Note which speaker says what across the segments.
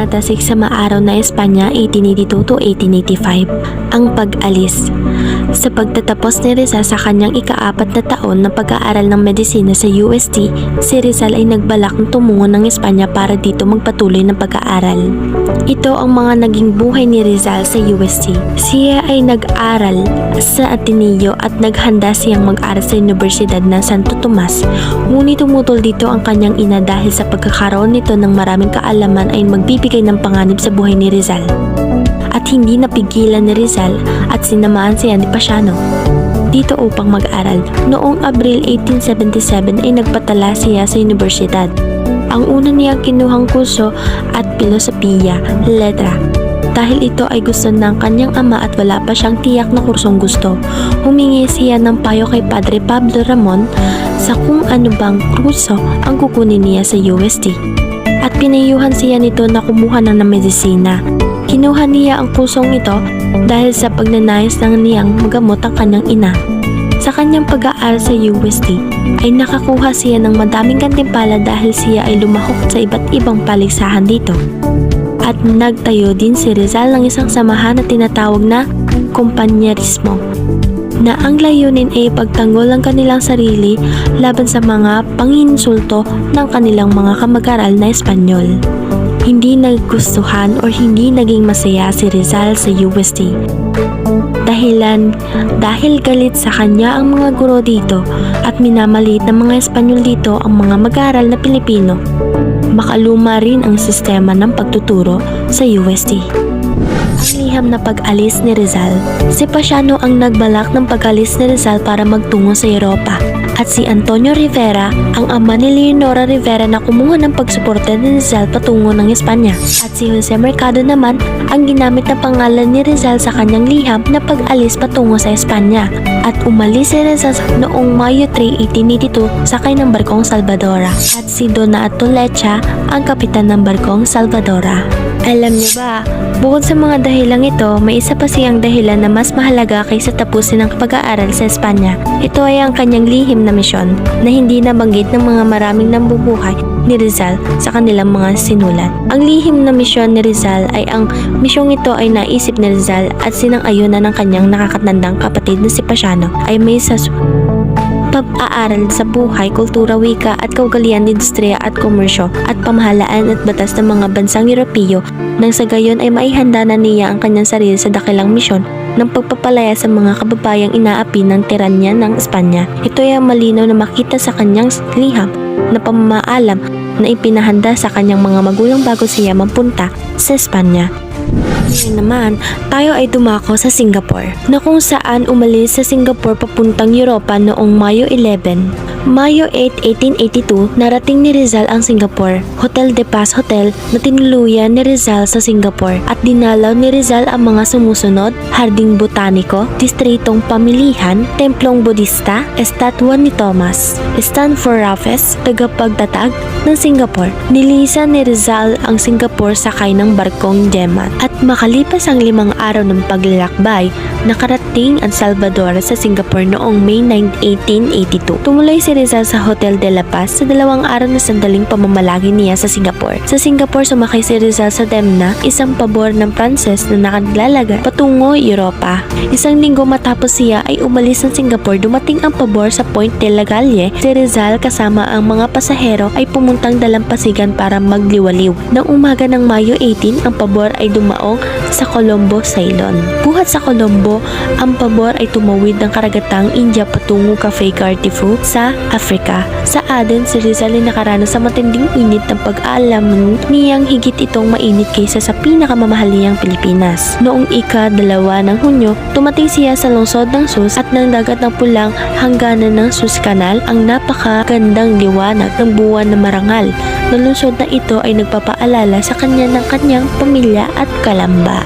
Speaker 1: tinatasik sa maaraw na Espanya 1882 to 1885, ang pag-alis. Sa pagtatapos ni Rizal sa kanyang ika-4 na taon na pag-aaral ng medisina sa UST, si Rizal ay nagbalak na tumungo ng Espanya para dito magpatuloy ng pag-aaral. Ito ang mga naging buhay ni Rizal sa UST. Siya ay nag-aral sa Ateneo at naghanda siyang mag-aral sa Universidad ng Santo Tomas. Ngunit tumutol dito ang kanyang ina dahil sa pagkakaroon nito ng maraming kaalaman ay magbibigay ng panganib sa buhay ni Rizal. At hindi napigilan ni Rizal at sinamaan siya ni Pasiano dito upang mag-aral. Noong Abril 1877 ay nagpatala siya sa universidad. Ang una niyang kinuhang kurso at filosofiya, letra. Dahil ito ay gusto ng kanyang ama at wala pa siyang tiyak na kursong gusto, humingi siya ng payo kay Padre Pablo Ramon sa kung ano bang kurso ang kukunin niya sa UST. At pinayuhan siya nito na kumuha ng medisina. Kinuha niya ang kursong ito dahil sa pagnanais ng niyang magamot ang kanyang ina. Sa kanyang pag-aaral sa UST ay nakakuha siya ng madaming gantimpala dahil siya ay lumahok sa iba't ibang paligsahan dito. At nagtayo din si Rizal ng isang samahan na tinatawag na kompanyerismo, na ang layunin ay pagtanggol ang kanilang sarili laban sa mga panginsulto ng kanilang mga kamag-aral na Espanyol. Hindi nagustuhan o hindi naging masaya si Rizal sa UST. Dahil galit sa kanya ang mga guro dito at minamaliit ng mga Espanyol dito ang mga mag-aaral na Pilipino. Makaluma rin ang sistema ng pagtuturo sa UST. Ang liham na pag-alis ni Rizal. Si Pasiano ang nagbalak ng pag-alis ni Rizal para magtungo sa Europa. At si Antonio Rivera, ang ama ni Leonora Rivera na kumuha ng pagsuporta ni Rizal patungo ng Espanya. At si Jose Mercado naman ang ginamit na pangalan ni Rizal sa kanyang liham na pag-alis patungo sa Espanya. At umalis si Rizal noong Mayo 3, 1882 sakay ng barkong Salvadora. At si Donato Lecha ang kapitan ng barkong Salvadora. Alam niyo ba, bukod sa mga dahilang ito, may isa pa siyang dahilan na mas mahalaga kaysa tapusin ang pag-aaral sa Espanya. Ito ay ang kanyang lihim na misyon na hindi nabanggit ng mga maraming nambubuhay ni Rizal sa kanilang mga sinulat. Ang lihim na misyon ni Rizal ay ang misyong ito ay naisip ni Rizal at sinang-ayunan ng kanyang nakakatandang kapatid na si Pasiano ay may pag-aaral sa buhay, kultura, wika at kaugalian, industriya at komersyo at pamahalaan at batas ng mga bansang Europeo nang sa gayon ay maihanda na niya ang kanyang sarili sa dakilang misyon ng pagpapalaya sa mga kababayang inaapi ng tiranya ng Espanya. Ito ay malinaw na makita sa kanyang liham na pamamaalam na ipinahanda sa kanyang mga magulang bago siya mapunta sa Espanya. Ngayon naman, tayo ay dumako sa Singapore, na kung saan umalis sa Singapore papuntang Europa noong Mayo 11. Mayo 8, 1882, narating ni Rizal ang Singapore, Hotel de Paz Hotel na tinuluyan ni Rizal sa Singapore at dinalaw ni Rizal ang mga sumusunod, Harding Botaniko, Distritong Pamilihan, Templong Budista, Estatwa ni Thomas, Stanford Raffles, tagapagtatag ng Singapore. Nilisan ni Rizal ang Singapore sakay ng barkong Gemma at makalipas ang 5 araw ng paglalakbay, nakarating ang Salvador sa Singapore noong May 9, 1882. Tumuloy si Rizal sa Hotel de la Paz sa 2 araw na sandaling pamamalagi niya sa Singapore. Sa Singapore, sumakay si Rizal sa Demna, isang pabor ng Pranses na nakadalaga patungo Europa. 1 linggo matapos siya ay umalis ng Singapore, dumating ang pabor sa Point de la Galle. Si Rizal kasama ang mga pasahero ay pumuntang dalampasigan para magliwaliw. Nang umaga ng Mayo 18, ang pabor ay dumaong sa Colombo, Ceylon. Buhat sa Colombo, ang pabor ay tumawid ng karagatang India patungo Cafe Carrefour sa Africa. Sa Aden, si Rizal ay nakaranas sa matinding init ng pag-aalaman niyang higit itong mainit kaysa sa pinakamamahaliyang Pilipinas. Noong ika-2 ng Hunyo, tumating siya sa lungsod ng Sus at ng dagat ng pulang hangganan ng Sus Canal, ang napakagandang liwanag ng buwan na marangal. Na lungsod na ito ay nagpapaalala sa kanya ng kanyang pamilya at kalamba.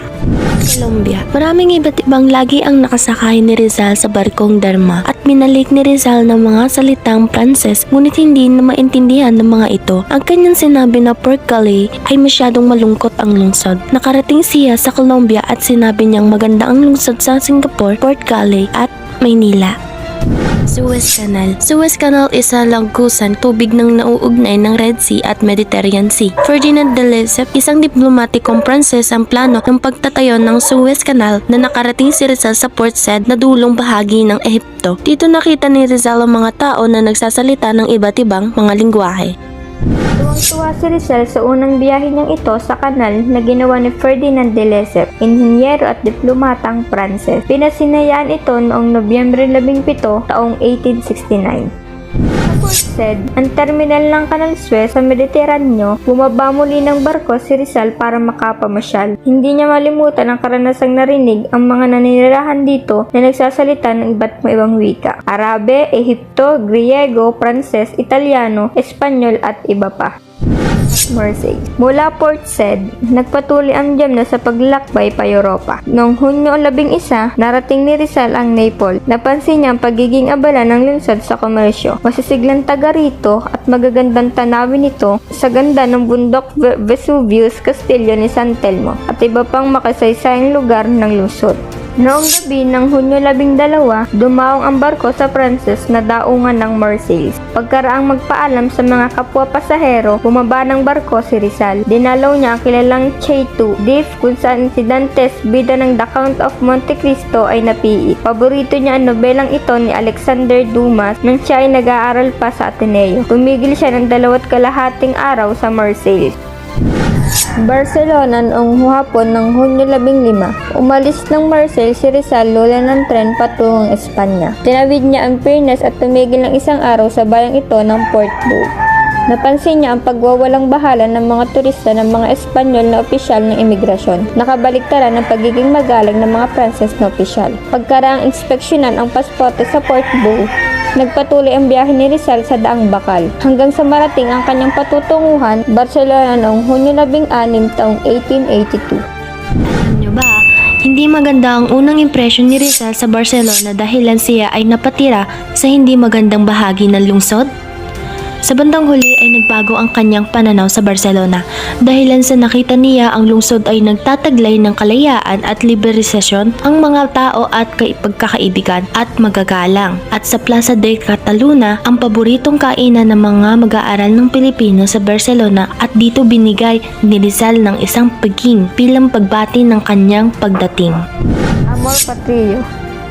Speaker 1: Colombia. Maraming iba't ibang lagi ang nakasakay ni Rizal sa barkong Dharma at minalik ni Rizal ng mga salitang Pranses ngunit hindi na maintindihan ng mga ito. Ang kanyang sinabi na Port Calais ay masyadong malungkot ang lungsod. Nakarating siya sa Colombia at sinabi niyang maganda ang lungsod sa Singapore, Port Calais at Maynila. Suez Canal. Suez Canal isa langgusan tubig ng nauugnay ng Red Sea at Mediterranean Sea. Ferdinand de Lesseps, isang diplomatikong Pranses ang plano ng pagtatayo ng Suez Canal na nakarating si Rizal sa Port Said na dulong bahagi ng Ehipto. Dito nakita ni Rizal ang mga tao na nagsasalita ng iba't ibang mga lingwahe.
Speaker 2: Tuwang-tuwa si Rizal sa unang biyahe niyang ito sa kanal na ginawa ni Ferdinand de Lesseps, inhinyero at diplomatang Pranses. Pinasinayaan ito noong Nobyembre 17, taong 1869. Sa Port Said, ang terminal ng Kanal Suez sa Mediteraneo, bumaba muli ng barko si Rizal para makapamasyal. Hindi niya malimutan ang karanasang narinig ang mga naninirahan dito na nagsasalita ng iba't ibang wika. Arabe, Ehipto, Griego, Pranses, Italiano, Espanyol at iba pa. Marseille. Mula Port Said, nagpatuloy ang Jamna sa paglakbay pa Europa. Noong Hunyo 11, narating ni Rizal ang Naples. Napansin niya ang pagiging abala ng lungsod sa komersyo. Masisiglang taga rito at magagandang tanawin nito sa ganda ng bundok Vesuvius, Castillo ni San Telmo at iba pang makasaysayang lugar ng lungsod. Noong gabi ng Hunyo 12, dumaong ang barko sa Pranses na daungan ng Marseille. Pagkaraang magpaalam sa mga kapwa pasahero, bumaba ng barko si Rizal. Dinalaw niya ang kilalang Chateau d'If kung saan si Dantes, bida ng The Count of Monte Cristo ay napiit. Paborito niya ang nobelang ito ni Alexander Dumas nang siya ay nag-aaral pa sa Ateneo. Tumigil siya ng 2.5 araw sa Marseille. Barcelona noong hapon ng Hunyo 15. Umalis ng Marseille si Rizal lula ng tren patungong Espanya. Tinawid niya ang Pernes at tumigil ng 1 araw sa bayang ito ng Portbou. Napansin niya ang pagwawalang bahala ng mga turista ng mga Espanyol na opisyal ng imigrasyon. Nakabaliktaran ng pagiging magalang ng mga Pranses na opisyal. Pagkaraang inspeksyonan ang pasporte sa Portbou, nagpatuloy ang biyahe ni Rizal sa Daang Bakal hanggang sa marating ang kanyang patutunguhan, Barcelona noong Hunyo 16, taong 1882.
Speaker 1: Alam nyo ba, hindi maganda ang unang impresyon ni Rizal sa Barcelona dahilan siya ay napatira sa hindi magandang bahagi ng lungsod? Sa bandang huli ay nagbago ang kanyang pananaw sa Barcelona dahilan sa nakita niya ang lungsod ay nagtataglay ng kalayaan at liberalisasyon ang mga tao at pagkakaibigan at magagalang. At sa Plaza de Cataluna, ang paboritong kainan ng mga mag-aaral ng Pilipino sa Barcelona at dito binigay ni Rizal ng isang paging bilang pagbati ng kanyang pagdating.
Speaker 2: Amor Patrio.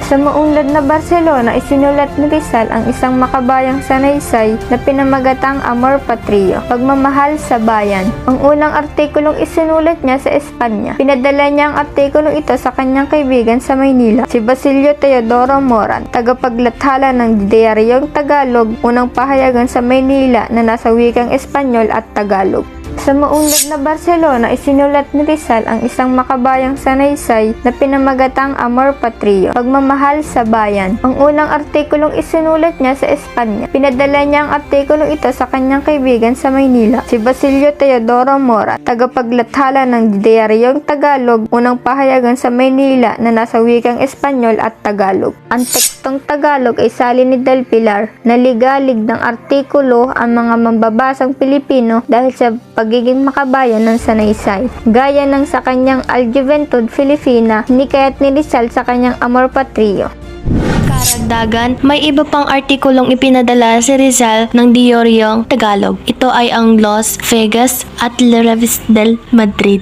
Speaker 2: Sa maunlad na Barcelona, isinulat ni Rizal ang isang makabayang sanaysay na pinamagatang Amor Patrio, pagmamahal sa bayan. Ang unang artikulong isinulat niya sa Espanya. Pinadala niya ang artikulong ito sa kanyang kaibigan sa Maynila, si Basilio Teodoro Moran, tagapaglathala ng Diaryong Tagalog, unang pahayagan sa Maynila na nasa wikang Espanyol at Tagalog. Sa maunlad na Barcelona, isinulat ni Rizal ang isang makabayang sanaysay na pinamagatang Amor Patrio, pagmamahal sa bayan. Ang unang artikulong isinulat niya sa Espanya. Pinadala niya ang artikulong ito sa kanyang kaibigan sa Maynila, si Basilio Teodoro Mora, tagapaglathala ng Diaryong Tagalog, unang pahayagan sa Maynila na nasa wikang Espanyol at Tagalog. Ang tekstong Tagalog ay salin ni Del Pilar. Naligalig ng artikulo ang mga mambabasang Pilipino dahil sa pagiging makabayan ng sanaysay. Gaya ng sa kanyang Al Juventud Filipina, hinikayat ni Rizal sa kanyang Amor Patrio.
Speaker 1: Karagdagan, may iba pang artikulong ipinadala si Rizal ng Diaryong Tagalog. Ito ay ang Los Vegas at La Revista del Madrid.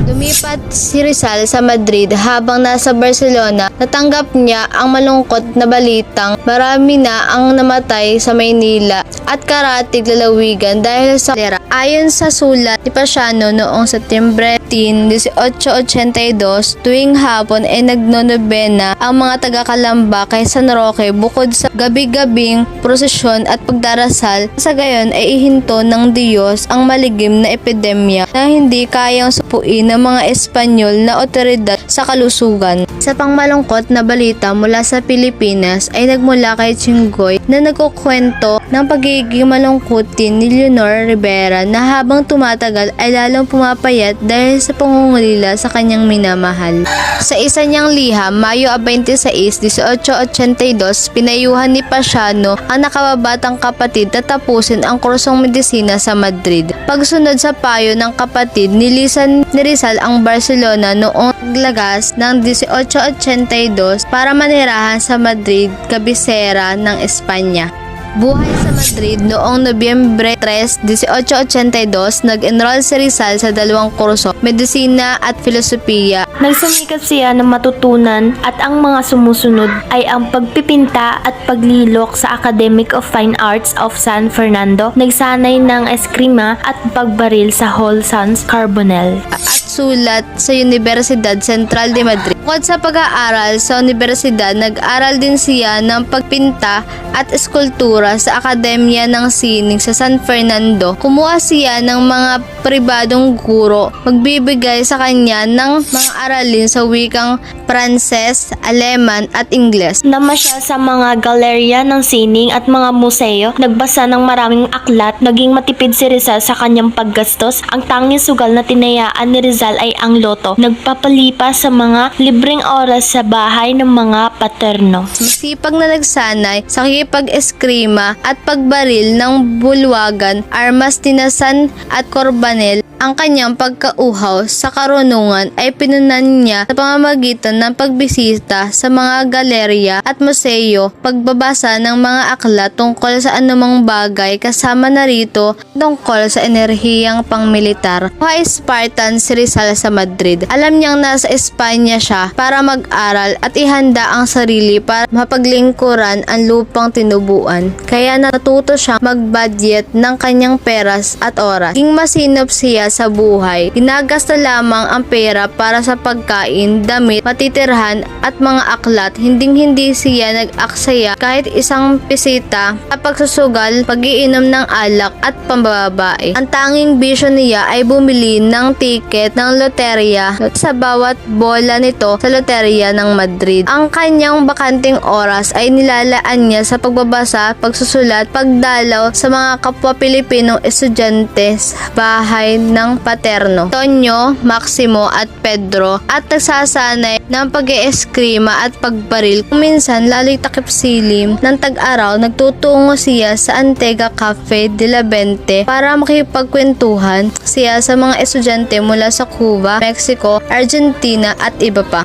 Speaker 3: Lumipat si Rizal sa Madrid habang nasa Barcelona. Natanggap niya ang malungkot na balitang marami na ang namatay sa Maynila at karatig lalawigan dahil sa kolera. Ayon sa sulat ni Pasiano noong Setyembre 1882, tuwing hapon ay nagnonobena ang mga taga-Calamba kay San Roque bukod sa gabi-gabing prosesyon at pagdarasal. Sa gayon ay ihinto ng Diyos ang maligim na epidemya na hindi kayang supuin ng mga Espanyol na otoridad sa kalusugan. Sa pangmalungkot na balita mula sa Pilipinas ay nagmula kay Chingoy na nagkukwento ng pagiging malungkutin ni Leonor Rivera na habang tumatagal ay lalong pumapayat dahil sa pangungulila sa kanyang minamahal. Sa isa niyang liham, Mayo 26, 1882, pinayuhan ni Pasiano ang nakababatang kapatid na tapusin ang kursong medisina sa Madrid. Pagsunod sa payo ng kapatid, nilisan ni Rizal ang Barcelona noong lagas ng 1882 para manirahan sa Madrid, kabisera ng Espanya. Buhay sa Madrid noong Nobyembre 3, 1882, nag-enroll si Rizal sa dalawang kurso, medisina at filosofiya.
Speaker 1: Nagsumikap siya na matutunan at ang mga sumusunod ay ang pagpipinta at paglilok sa Academic of Fine Arts of San Fernando, nagsanay ng eskrima at pagbaril sa Hall Sans Carbonell.
Speaker 3: At sulat sa Universidad Central de Madrid. Bukod sa pag-aaral sa universidad, nag-aral din siya ng pagpinta at eskultura sa Akademya ng Sining sa San Fernando. Kumuha siya ng mga pribadong guro, magbibigay sa kanya ng mga aralin sa wikang Pranses, Aleman at Ingles.
Speaker 1: Namasyal sa mga galerya ng sining at mga museo, nagbasa ng maraming aklat, naging matipid si Rizal sa kanyang paggastos. Ang tanging sugal na tinayaan ni Rizal ay ang loto. Nagpapalipas sa mga libreng oras sa bahay ng mga paterno.
Speaker 3: Masipag na nagsanay sa kikipag-eskrima at pagbaril ng bulwagan, armas, tinasan at korbanel. Ang kanyang pagkauhaw sa karunungan ay pinunan niya sa pamamagitan ng pagbisita sa mga galerya at museo, pagbabasa ng mga aklat tungkol sa anumang bagay, kasama na rito tungkol sa enerhiyang pangmilitar. Buhay Spartan si Rizal sa Madrid. Alam niyang nasa Espanya siya para mag-aral at ihanda ang sarili para mapaglingkuran ang lupang tinubuan. Kaya natuto siyang mag-budget ng kanyang peras at oras. Ging masinop siya sa buhay. Ginagasta lamang ang pera para sa pagkain, damit, matitirhan at mga aklat. Hinding-hindi siya nag-aksaya kahit isang pisita sa pagsusugal, pag-iinom ng alak at pambababae. Ang tanging bisyo niya ay bumili ng tiket ng loterya sa bawat bola nito sa loterya ng Madrid. Ang kanyang bakanting oras ay nilalaan niya sa pagbabasa, pagsusulat, pagdalaw sa mga kapwa Pilipinong estudyante sa bahay ng paterno, Tonyo, Maximo at Pedro, at nagsasanay ng pag-eeskrima at pagbaril. Minsan lalo'y takip silim ng tag-araw, nagtutungo siya sa Antega Cafe de la Vente para makipagkwentuhan siya sa mga estudyante mula sa Cuba, Mexico, Argentina at iba pa.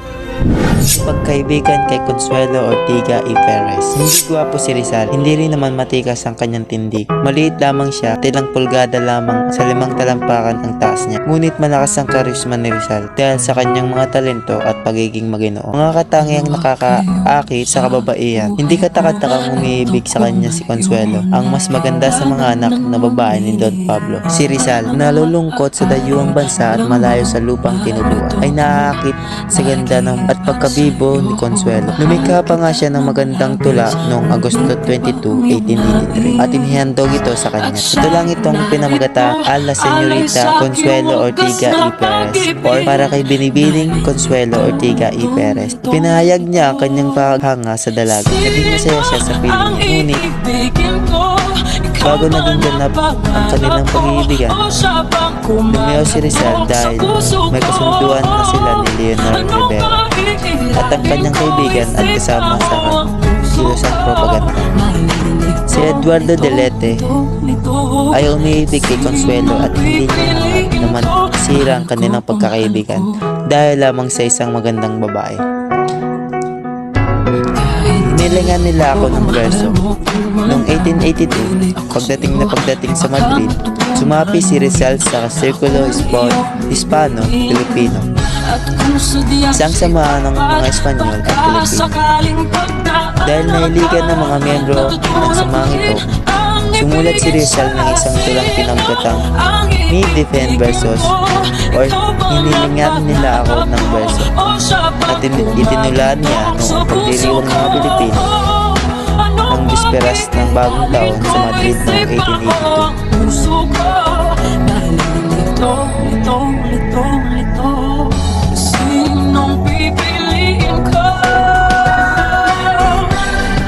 Speaker 4: Pagkaibigan kay Consuelo Ortiga y Perez. Hindi gwapo si Rizal, hindi rin naman matikas ang kanyang tindig. Maliit lamang siya, tilang pulgada lamang sa 5 talampakan ang taas niya. Ngunit malakas ang karisma ni Rizal dahil sa kanyang mga talento at pagiging maginoo. Mga katangiang nakakaakit sa kababaihan. Hindi katakot-takang umiibig sa kanya si Consuelo, ang mas maganda sa mga anak na babae ni Don Pablo. Si Rizal, nalulungkot sa dayuhang bansa at malayo sa lupang tinubuan, ay naaakit sa ganda ng at pagkabibo ni Consuelo. Lumikha pa nga siya ng magandang tula noong Agosto 22, 1883 at inihandog ito sa kanya. Ito lang itong pinamagata a la Señorita Consuelo Ortiga y Perez, or para kay Binibining Consuelo Ortiga y Perez. Pinahayag niya ang kanyang paghanga sa dalaga. Naging masaya siya sa piling, ngunit bago naging ganap ang kanilang pag-iibigan, lumiyaw si Rizal dahil may kasunduan na sila ni Leonor Rivera at ang kanyang kaibigan at kasama sa kilusang propaganda. Si Eduardo Delete ay umiibig kay Consuelo at hindi niya naman sira ang kanilang pagkakaibigan dahil lamang sa isang magandang babae. Nilingan nila ako ng verso. Noong 1882, pagdating sa Madrid, sumapi si Rizal sa Círculo Hispano-Filipino, isang samahan ng mga Espanyol at Pilipino. Dahil nahiligan ng mga miyembro ng samahang ito, sumulat si Rizal ng isang tulang pinagkatang Me Defend Versos, or hinilingan nila ako ng verso, at itinulaan niya noong pagdiriwang mga Pilipino ng bisperas ng bagong taon sa Madrid noong 1882.
Speaker 5: Sinong pipiliin ko?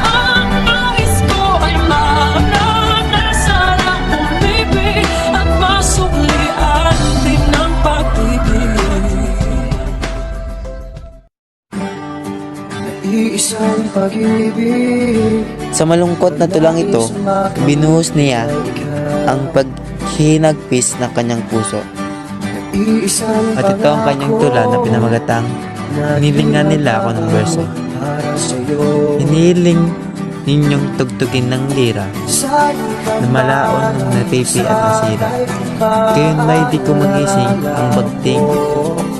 Speaker 5: Ang nais ko ay mananasan ang umibig at masuklian din ng pag-ibig. Iisang pag-ibig.
Speaker 4: Sa malungkot na tulang ito, binuhos niya ang hinagpis ng kanyang puso. At ito ang kanyang tula na pinamagatang, hinilingan nila ako ng verso. Hiniling ninyong tugtugin ng lira, na malaon ng napipi at nasira. Gayon may di ko magising ang bagting,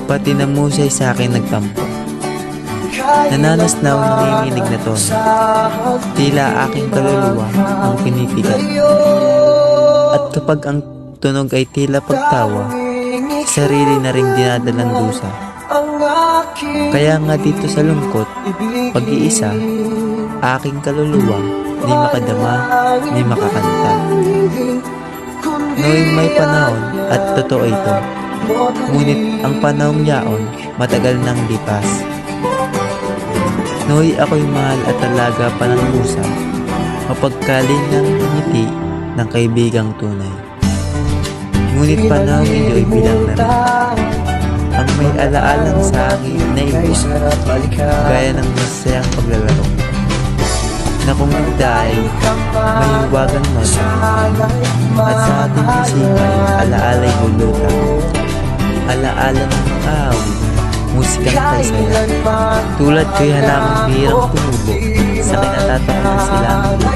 Speaker 4: pati na musay sa akin nagtampo. Nananasnaw nanginginig na tono, tila aking kaluluwa ang pinipigat. At kapag ang tunog ay tila pagtawa, sarili na ring dinadalang dusa. Kaya nga dito sa lungkot, pag-iisa, aking kaluluwa, ni makadama, ni makakanta. Noong may panahon at totoo ito, ngunit ang panahong yaon, matagal nang lipas. Noy ako'y mahal at talaga pa ng musa, mapagkaling ng ngiti ng kaibigang tunay. Ngunit panahong iyo'y bilang na rin, ang may alaalang sa akin na iwan, gaya ng masayang paglalaro. Na kung nagdaay, may huwagan man, at sa ating isipan, alaala'y bulutang. Alaala ng mga awit, musikang kaysaya. Tulad ko'y halamang bihirang tumubo, sa kinatatakutan sila ang lupa.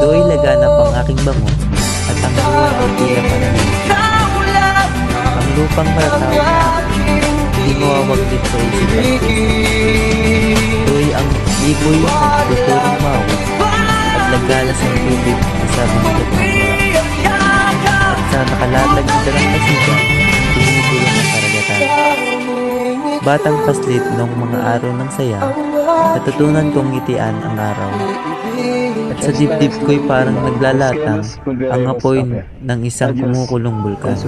Speaker 4: Do'y laganap ang aking bango, at ang buwan ay tila panahimik. Ang lupang matatawag, di mawawaglit sa isip at puso. Do'y ang iboy at tuturong mawag, at lagalas ng tubig na sabi ng kapangura. At sa nakalatag na dalang kasigan, tumutulong ang karagatan. Batang paslit noong mga araw ng saya, natutunan kong ngitian ang araw. At sa dibdib ko'y parang naglalatang ang apoy ng isang kumukulong bulkan.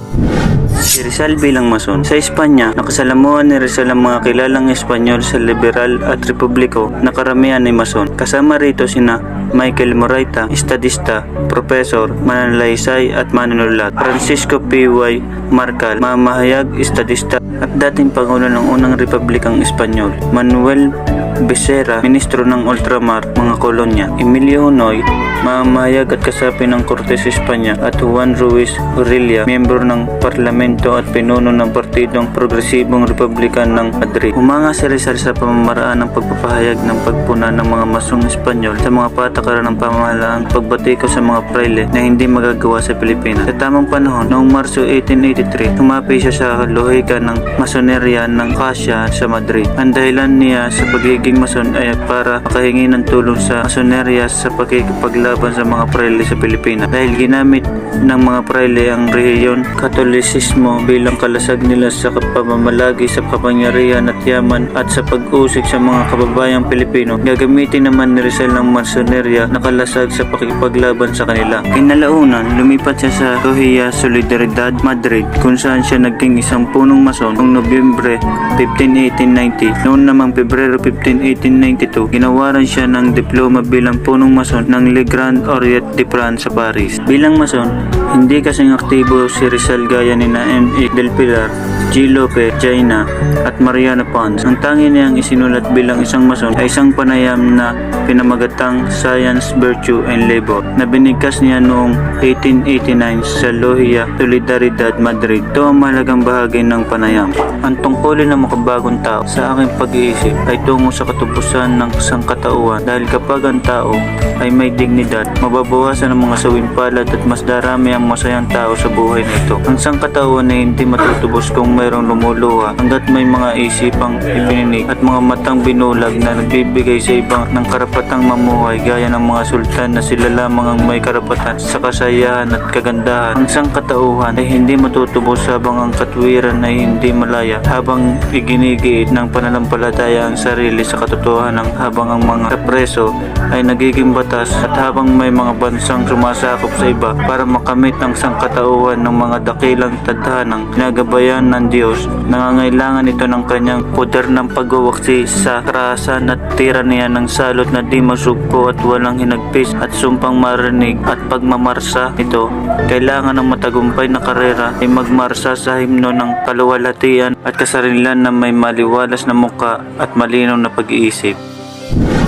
Speaker 6: Si Rizal bilang mason. Sa Espanya, nakasalamuhan ni Rizal ang mga kilalang Espanyol sa liberal at republiko na karamihan ay mason. Kasama rito sina Michael Moraita, estadista, profesor, mananalaysay at manunulat, Francisco P.Y. Marcal, mamahayag, estadista at dating Pangulo ng unang Republikang Espanyol, Manuel Becerra, ministro ng ultramar, mga kolonya, Emilio Honoy, mamahayag at kasapi ng Kortes Espanya, at Juan Ruiz Urilla, miyembro ng parlamento at pinuno ng Partidong Progresibong Republikan ng Madrid. Humanga si Rizal sa pamamaraan ng pagpapahayag ng pagpuna ng mga masong Espanyol sa mga patakaran ng pamahalaang pagbatiko sa mga praile na hindi magagawa sa Pilipinas. Sa tamang panahon, noong Marso 1883, tumapi siya sa lohika ng masonerya ng Cassia sa Madrid. Ang dahilan niya sa pagiging mason ay para makahingi ng tulong sa masonerya sa pagkikipaglaban sa mga praile sa Pilipinas. Dahil ginamit ng mga praile ang rehiyon Katolisismo bilang kalasag nila sa pamamalagi sa kapangyarihan at yaman at sa pag-usik sa mga kababayang Pilipino, gagamitin naman ni Rizal ng masonerya na kalasag sa pakikipaglaban sa kanila. Kinalaunan, lumipat siya sa Logia Solidaridad, Madrid, kung saan siya naging isang punong mason noong Nobyembre 15, 1890. Noon namang Pebrero 15, 1892, ginawaran siya ng diploma bilang punong mason ng Le Grand Orient de France sa Paris. Bilang mason, hindi kasing aktibo si Rizal gaya ni M.A. Del Pilar, G. Lope, Jaina at Mariana Pons. Ang tangi niyang isinulat bilang isang mason ay isang panayam na pinamagatang Science, Virtue and Labor na binigkas niya noong 1889 sa Logia Solidaridad, Madrid. Ito ang mahalagang bahagi ng panayam. Ang tungkulin ng makabagong tao sa aking pag-iisip ay tungo sa katubusan ng sangkatauhan, dahil kapag ang tao ay may dignidad, mababawasan ang mga sawimpalad at mas darami ang masayang tao sa buhay nito. Ang sangkatauhan ay hindi matutubos kung mayroong lumuluha hanggat may mga isipang ipininig at mga matang binulag na nagbibigay sa ibang ng karapatang mamuhay, gaya ng mga sultan na sila lamang ang may karapatan sa kasayahan at kagandahan. Ang sangkatauhan ay hindi matutubos habang ang katwiran ay hindi malaya, habang iginigiit ng pananampalataya ang sarili sa katotohanan, habang ang mga preso ay nagiging batas, at habang may mga bansang sumasakop sa iba para makamit ang sangkatauhan ng mga dakilang tadhanang nagabayan ng Diyos. Nangangailangan ito ng kanyang poder ng pagwawaksi sa karahasan at tiraniya ng salot na di masugpo at walang hinagpis at sumpang marinig, at pagmamarsa ito. Kailangan ng matagumpay na karera ay magmarsa sa himno ng kaluwalhatian at kasarilan na may maliwalas na muka at malinaw na pag-iisip.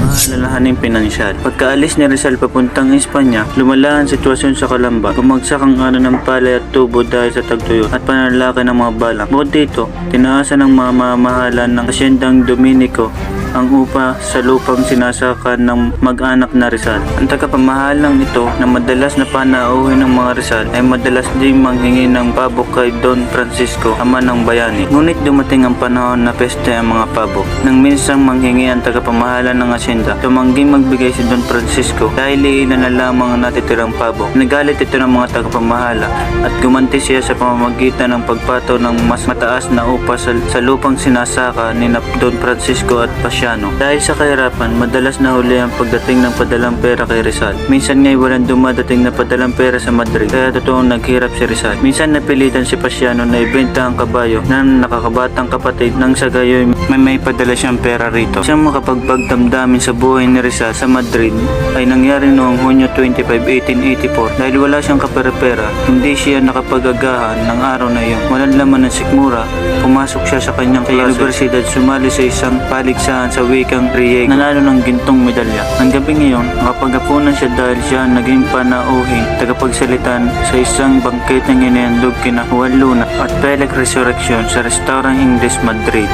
Speaker 4: Mga
Speaker 6: alalahaning pinansyal. Pagkaalis ni Rizal papuntang Espanya, lumala ang sitwasyon sa Calamba. Bumagsak ang ano ng palay at tubo dahil sa tagtuyo at pananalaki ng mga balak. Bukod dito, tinaasan ng mamamahalan ng Haciendang Dominico ang upa sa lupang sinasakan ng mag-anak na Rizal. Ang tagapamahalang ito na madalas na panauhin ng mga Rizal ay madalas din manghingi ng pabok kay Don Francisco, ama ng bayani. Ngunit dumating ang panahon na peste ang mga pabok. Nang minsang manghingi ang tagapamahalan ng asyenda, tumangging magbigay si Don Francisco dahil iilan na lamang ang natitirang pabok. Nagalit ito ng mga tagapamahala at gumanti siya sa pamamagitan ng pagpato ng mas mataas na upa sa lupang sinasaka ni Don Francisco at Pasiano. Dahil sa kahirapan, madalas na huli ang pagdating ng padalang pera kay Rizal. Minsan nga'y walang dumadating na padalang pera sa Madrid, kaya totoong naghirap si Rizal. Minsan napilitan si Pasiano na ibenta ang kabayo na nakakabatang kapatid nang sa gayoy may padala siyang pera rito. Siyang makapagbagdamdamin sa buhay ni Rizal sa Madrid ay nangyari noong Hunyo 25, 1884. Dahil wala siyang kapera-pera, hindi siya nakapagagahan ng araw na iyon. Walang laman ng sikmura, pumasok siya sa kanyang universidad, sumali sa isang paligsahan sa wikang Griego, nanalo ng gintong medalya. Ang gabi ngayon, nakapaghapunan siya dahil siya naging panauhing tagapagsalitan sa isang bangketeng inihandog kina Juan Luna at Pelec Resurrection sa Restaurant English Madrid.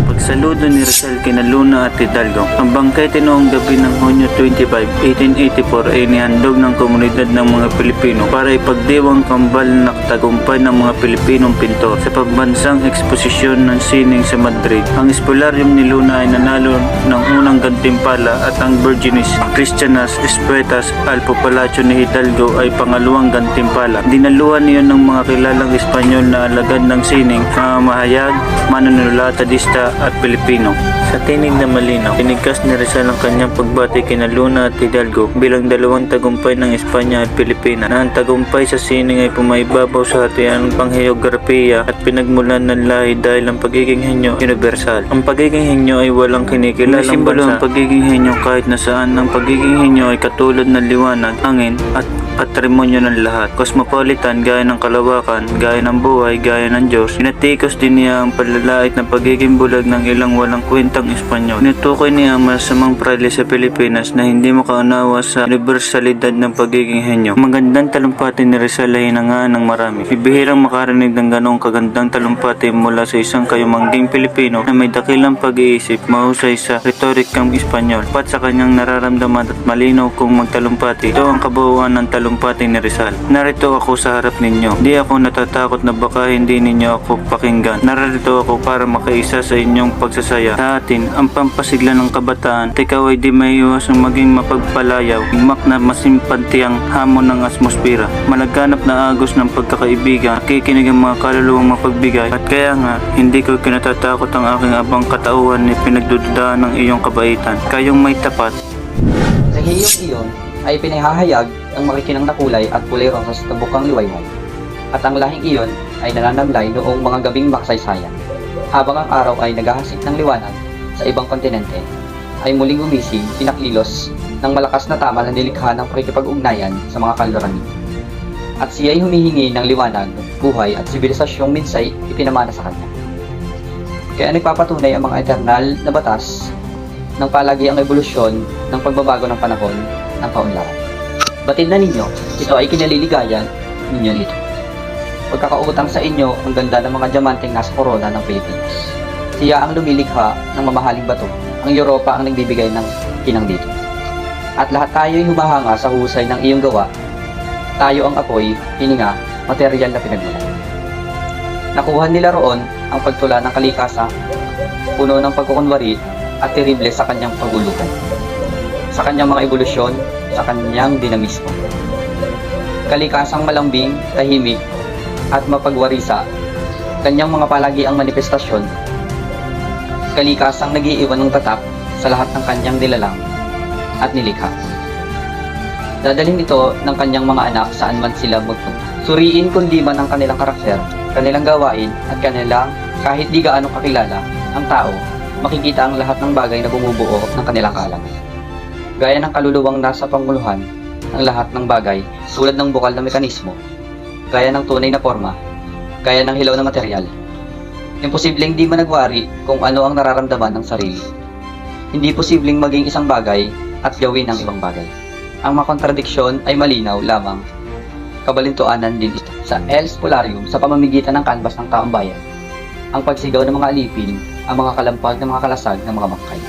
Speaker 6: Pagsaludo ni Rizal kina Luna at Hidalgo. Ang bangkete noong gabi ng Hunyo 25, 1884 ay inihandog ng komunidad ng mga Pilipino para ipagdiwang kambal na tagumpay ng mga Pilipinong pintor sa pambansang eksposisyon ng sining sa Madrid. Ang espolaryum ni Luna ay nanalo ng unang gantimpala at ang Virginis Christianas Espetas Alpo Palacio ni Hidalgo ay pangalawang gantimpala. Dinaluhan niyon ng mga kilalang Espanyol na alagad ng sining, mga mahayag, manunulatadista at Pilipino. Sa tinig na malinaw, tinigkas ni Rizal ang kanyang pagbati kina Luna at Hidalgo bilang dalawang tagumpay ng Espanya at Pilipinas, na ang tagumpay sa sining ay pumaibabaw sa hatian ng pangheograpiya at pinagmulan ng lahi dahil ang pagiging henyo universal. Ang pagiging henyo ay walang kinikilalang bansa. Ang pagiging henyo kahit nasaan, ang pagiging henyo ay katulad ng liwanag, hangin at patrimonyo ng lahat. Cosmopolitan, gaya ng kalawakan, gaya ng buhay, gaya ng Diyos. Pinatikos din niya ang palalait na pagiging bulag ng ilang walang kwentang Espanyol. Tinutukoy niya ang masamang pride sa Pilipinas na hindi makaunawa sa universalidad ng pagiging henyo. Magandang talumpati ni Rizal ay hinangaan ng marami. Bibihirang makarinig ng ganong kagandang talumpati mula sa isang kayumangging Pilipino na may dakilang pag-iisip, mahusay sa retorikang Espanyol, pat sa kanyang nararamdaman at malinaw kung magtalumpati. Ito ang kabuuan ng talumpati ni Rizal. Narito ako sa harap ninyo. Di ako natatakot na baka hindi ninyo ako pakinggan. Narito ako para makaisa sa inyong pagsasaya. Sa atin, ang pampasigla ng kabataan, at ikaw ay di maiiwasang maging mapagpalayaw, higmak na masimpantiyang hamon ng atmosfera, malaganap na agos ng pagkakaibigan, nakikinig ang mga kaluluwang mapagbigay, at kaya nga, hindi ko kinatatakot ang aking abang katauhan ni pinagdududahan ng iyong kabaitan. Kayong may tapat.
Speaker 7: Sa hiyong iyon ay pinahahayag ang makikinang na kulay at kulay rosas sa bukang liwayway. At ang lahing iyon ay nananamlay noong mga gabing makasaysayan. Habang ang araw ay naghahasik ng liwanag sa ibang kontinente, ay muling gumising, pinaklilos ng malakas na tama na nilikha ng pakikipag-ugnayan sa mga kalorani. At siya ay humihingi ng liwanag, buhay at sibilisasyong minsay ipinamana sa kanya. Kaya nagpapatunay ang mga eternal na batas ng palagiang ebolusyon ng pagbabago ng panahon ng kaunlaran. Batid na ninyo, ito ay kinaliligayan ninyo nito. Pagkakautang sa inyo ang ganda ng mga diamanteng nasa korona ng Pilipinas. Siya ang lumilikha ng mamahaling bato. Ang Europa ang nagbibigay ng kinang dito. At lahat tayo'y humahanga sa husay ng iyong gawa. Tayo ang apoy, hininga, material na pinagmulan. Nakuha nila roon ang pagtula ng kalikasa, puno ng pagkukunwari at terrible sa kanyang pagulukan. Sa kanyang mga ebolusyon, sa kanyang dinamismo. Kalikasang malambing, tahimik, at mapagwarisa, kanyang mga palagiang manifestasyon. Kalikasang nag-iiwan ng tatak sa lahat ng kanyang nilalang at nilikha. Dadalhin ito ng kanyang mga anak saan man sila magpunta. Suriin kundi man ang kanilang karakter, kanilang gawain at kanilang kahit di gaano kakilala ang tao, makikita ang lahat ng bagay na bumubuo ng kanilang kaalaman. Gaya ng kaluluwang nasa panguluhan ng lahat ng bagay tulad ng bukal na mekanismo, gaya ng tunay na forma, gaya ng hilaw na material. Imposibleng di managwari kung ano ang nararamdaman ng sarili. hindi posibleng maging isang bagay at gawin ang ibang bagay. Ang mga kontradiksyon ay malinaw lamang. Kabalintuanan din ito. Sa Els Polarium, sa pamamagitan ng kanbas ng taong bayan, ang pagsigaw ng mga alipin, ang mga kalampag ng mga kalasag ng mga bangkay,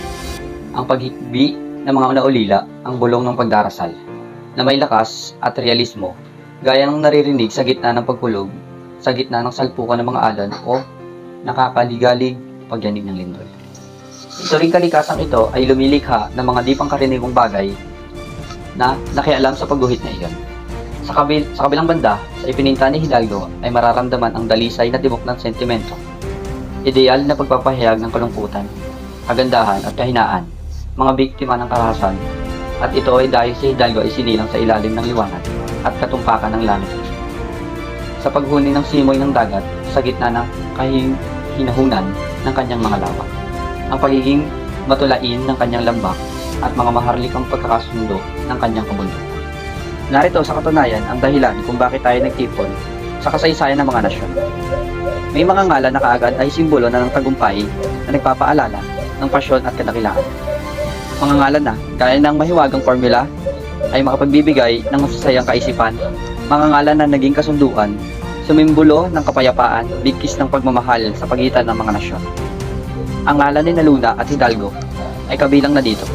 Speaker 7: ang paghikbi ng mga naulila, ang bulong ng pagdarasal, na may lakas at realismo, gaya ng naririnig sa gitna ng pagpulog, sa gitna ng salpukan ng mga alon o nakakaligalig pagyanig ng lindol. Ito ring kalikasang ito ay lumilikha ng mga di pangkaraniwang bagay na nakialam sa pagguhit na iyon. Sa kabilang banda, sa ipininta ni Hidalgo ay mararamdaman ang dalisay na tibok ng sentimento, ideal na pagpapahayag ng kalungkutan, kagandahan at kahinaan, mga biktima ng karahasan, at ito ay dahil si Hidalgo ay sinilang sa ilalim ng liwanag at katumpakan ng langit. Sa paghuni ng simoy ng dagat sa gitna ng kahinahunan ng kanyang mga lawa, ang pagiging matulain ng kanyang lambak at mga maharlikang pagkakasundo ng kanyang kabundukan. Narito sa katunayan ang dahilan kung bakit tayo nagtipon sa kasaysayan ng mga nasyon. May mga ngalan na kaagad ay simbolo na ng tagumpay na nagpapaalala ng pasyon at kadakilaan. Mga ngalan na, gaya ng mahiwagang formula, ay makapagbibigay ng masasayang kaisipan, mga ngalan na naging kasunduan, sumimbolo ng kapayapaan, bigkis ng pagmamahal sa pagitan ng mga nasyon. Ang ngalan ni Luna at Hidalgo ay kabilang na dito.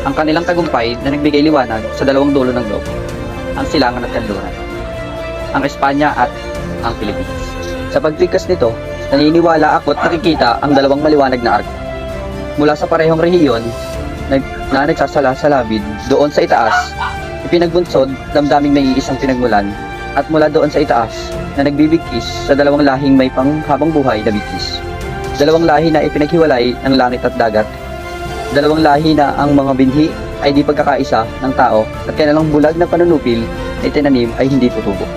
Speaker 7: Ang kanilang tagumpay na nagbigay liwanag sa dalawang dulo ng globo, ang silangan at kanluran, ang Espanya at ang Pilipinas. Sa pagtigkas nito, naniniwala ako at nakikita ang dalawang maliwanag na arko. Mula sa parehong rehiyon na nagsasalasalabid doon sa itaas, ipinagbunsod damdaming may iisang pinagmulan, at mula doon sa itaas na nagbibigkis sa dalawang lahing may panghabang buhay na bigkis. Dalawang lahi na ipinaghiwalay ng langit at dagat. Dalawang lahi na ang mga binhi ay di pagkakaisa ng tao at kanilang bulag na panunupil na itinanim ay hindi tutubo.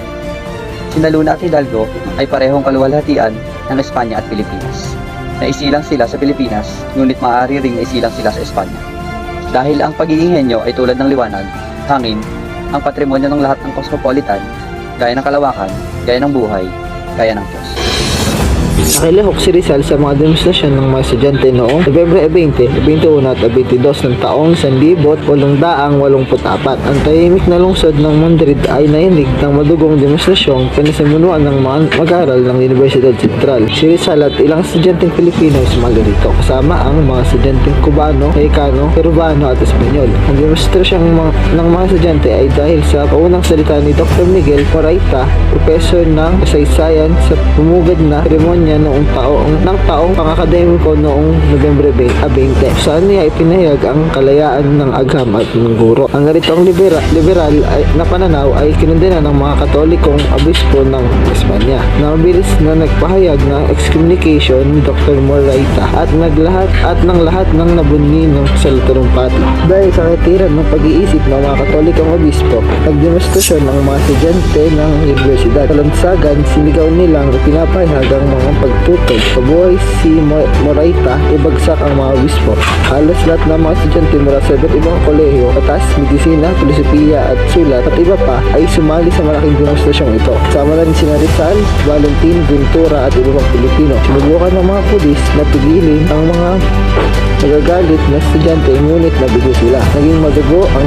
Speaker 7: Sina Luna at Hidalgo ay parehong kaluwalhatian ng Espanya at Pilipinas. Naisilang sila sa Pilipinas, ngunit maaari ring naisilang sila sa Espanya. Dahil ang pagiging henyo ay tulad ng liwanag, hangin, ang patrimonyo ng lahat ng cosmopolitan, gaya ng kalawakan, gaya ng buhay, gaya ng Diyos.
Speaker 8: Nakilahok si Rizal sa mga demonstrasyon ng mga estudyante noong Nobyembre 20, 21 at 22 ng taong 1884. Ang tahimik na lungsod ng Madrid ay nainig ng madugong demonstrasyong pinasimunuan ng mga mag-aaral ng Universidad Central. Si Rizal at ilang estudyanteng Pilipino ay sumali dito, kasama ang mga estudyanteng Cubano, Mexicano, Peruviano at Espanyol. Ang demonstrasyong ng mga estudyante ay dahil sa paunang salita ni Dr. Miguel Moraita, professor ng kasaysayan sa pumugad na seremonya noong taong pang-akademiko noong Nobyembre 20, saan niya ipinahayag ang kalayaan ng agham at ng guro. Ang naritong liberal na pananaw ay kinundena ng mga Katolikong obispo ng Espanya na mabilis na nagpahayag ng excommunication ni Dr. Moraita at ng lahat ng nabunyi ng salutarumpati. Dahil sa katiran ng pag-iisip ng mga Katolikong obispo, nagdemonstrasyon ng mga estudyante ng universidad. Sa lansagan, sinigaw nilang ipinapahayag ang mga pagtutog. Pabuhay si Moraita, ibagsak ang mga obispo. Halos lahat ng mga estudyante mula sa iba't ibang kolehiyo, atas, medisina, filosofiya at sulat at iba pa ay sumali sa malaking demonstrasyong ito. Sama na rin sina Rizal, Valentin, Ventura at iba pang Pilipino. Sinubukan ng mga pulis na pigilin ang mga nagagalit na estudyante, ngunit nabigo sila. Naging madugo ang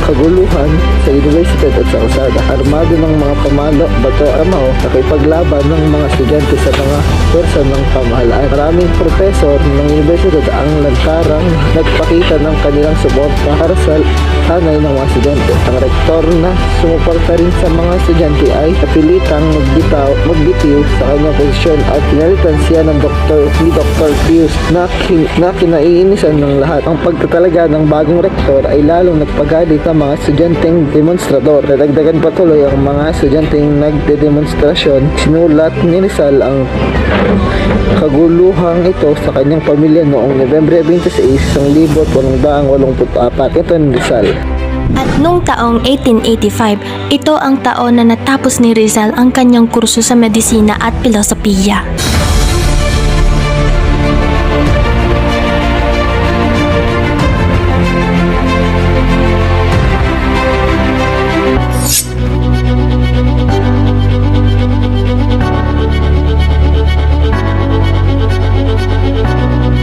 Speaker 8: kaguluhan sa universidad at sa kalsada. Armado ng mga pamalo, bato, armao, nakipaglaban ng mga estudyante sa mga pwersa ng pamahalaan. Maraming profesor ng universidad ang lantarang nagpakita ng kanilang suporta para sa hanay ng mga estudyante. Ang rektor na sumuporta rin sa mga estudyante ay napilitang magbitiw sa kanyang posisyon at pinalitan siya ng ni Dr. Pius na kinaiinisan ng lahat. Ang pagtatalaga ng bagong rektor ay lalong nagpagalit ng mga estudyanteng demonstrador. Nadagdagan patuloy ang mga estudyanteng nagdedemonstrasyon. Sinulat ni Rizal ang kaguluhang ito sa kanyang pamilya noong Nobyembre 26, 1884. Ito ni Rizal.
Speaker 1: At noong taong 1885, ito ang taon na natapos ni Rizal ang kanyang kurso sa medisina at filosofiya.